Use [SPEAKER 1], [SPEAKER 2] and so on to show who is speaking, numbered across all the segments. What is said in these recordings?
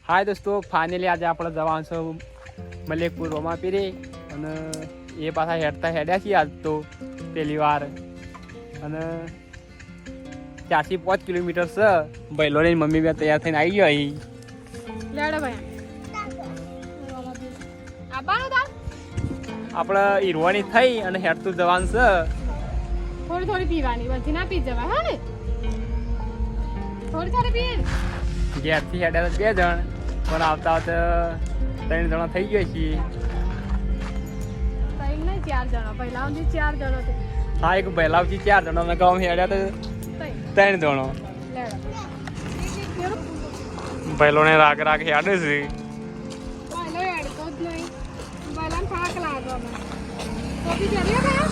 [SPEAKER 1] હાય દોસ્તો, ફાઇનલી આજે આપણે જવાનું છે મલેકપુર રોમાપીરે અને એ પાછા હેડ્યા છીએ આજ તો પહેલી વાર અને 4-5 કિલોમીટર છે. ભાઈલો ને મમ્મી બે તૈયાર થઈને આવી ગયો અહીં.
[SPEAKER 2] લેડો ભાઈ આબાનો તા
[SPEAKER 1] આપણે ઈરવાની થઈ અને હેડતું જવાનું છે.
[SPEAKER 2] થોડી થોડી પીવાની, બધી ના પી જવાય. હા ને થોડી થોડી પી.
[SPEAKER 1] ઘેરથી હેડ્યા 2 જણ પણ આવતા આવતા 3 જણા થઈ ગયા છીએ.
[SPEAKER 2] 3 નહીં 4 જણા. પહેલા 4 જણો તે.
[SPEAKER 1] હા, એક પહેલાવથી 4 જણા ને ગામ હેડ્યા તો 3 જણો.
[SPEAKER 2] લેડો
[SPEAKER 1] પહેલો ને રાગ હેડે છે.
[SPEAKER 2] પહેલો હેડતો જ નહીં. પહેલાને થાક લાગ્યો મને. તો બી જરીએ ભાઈ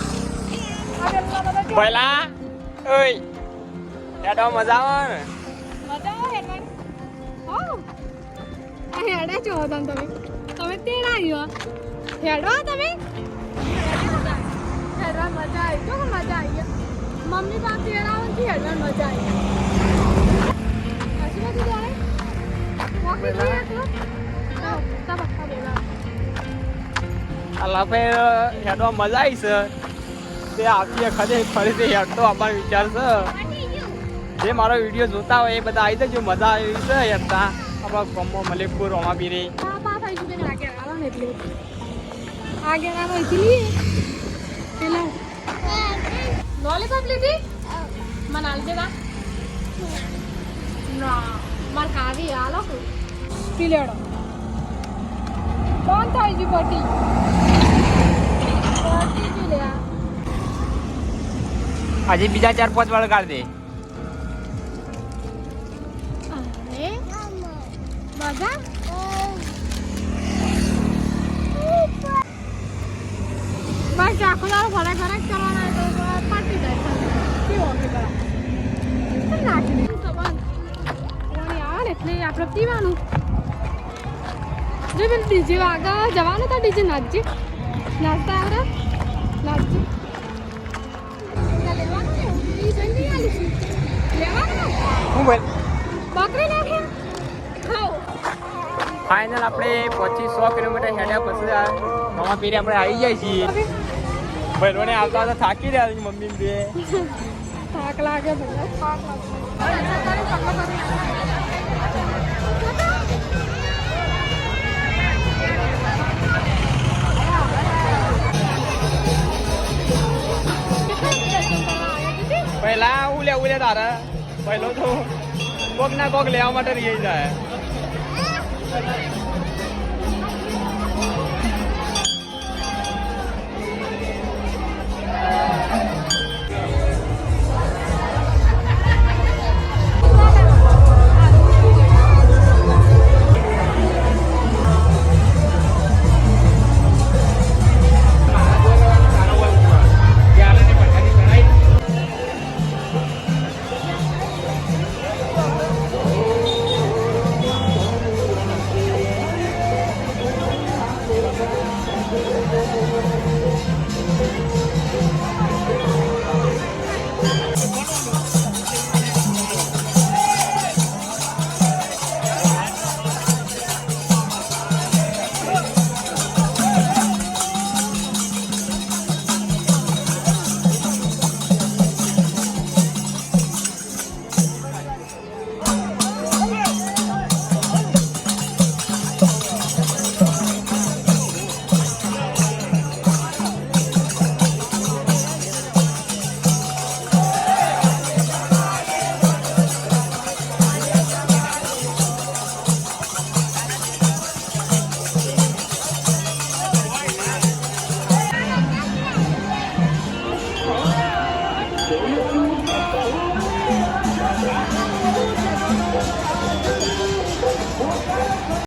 [SPEAKER 2] આ બેલા બધા
[SPEAKER 1] પહેલા ઓય હેડો મજા આવે ને.
[SPEAKER 2] મજા આવે હેડવાની. હો આ હેડે છો તમે તે આવ્યો હેડવા તમે હેડવા મજા આવી. જો મજા આવી. મમ્મી પાસે હેડવાની હેડવા મજા આવી. હસી બધું જાય વોકી જોઈએ તો તબક્કા બેલા
[SPEAKER 1] અલા ફે હેડવા મજા આવી છે. તે આવતી વખતે ફરીથી હેડતો આપવાનો વિચાર છે. જે મારો વિડીયો જોતા હોય એ બધા આવી જજો. મજા આવી છે હેડતા આપણા ગામમાં મલેકપુર રોમાપીરે.
[SPEAKER 2] હા બા થઈ ગયું ને આગે આવો ને એટલે આગે આવો ઇસલીએ પેલા લોલીપોપ લીધી મને આલ દેવા ના માર ખાવી આલો પી લેડો. કોણ થાય જી પટી પી લે
[SPEAKER 1] હજી બીજા 4-5 વાળ કાઢ દે.
[SPEAKER 2] અરે મજા બસ આખો દાડો ફરક કરવાના તો પાટી જાય કેવો કે બરા નાખી દે તો બંધ પાણી આવે ને એટલે આપણે પીવાનું. જો પેલું ડીજે વાગા જવાનું તો ડીજે નાચજે નાચતા આવડે નાચજે લેવાનું ને એ જલ્દી આલીશું લેવાનું
[SPEAKER 1] હું બોલ
[SPEAKER 2] બકરી નાખે ખાઓ.
[SPEAKER 1] ફાઇનલ આપણે 25-100 કિલોમીટર હેડ્યા પછી રોમાપીરે આપણે આવી જાય છીએ. ભાઈલોને આવતા આવતા થાકી રહ્યા છે મમ્મી બે.
[SPEAKER 2] થાક લાગે ભલે થાક લાગે.
[SPEAKER 1] પહેલા ઉલે તારે પહેલો તો કોક ના કોક લેવા માટે રહી જાય.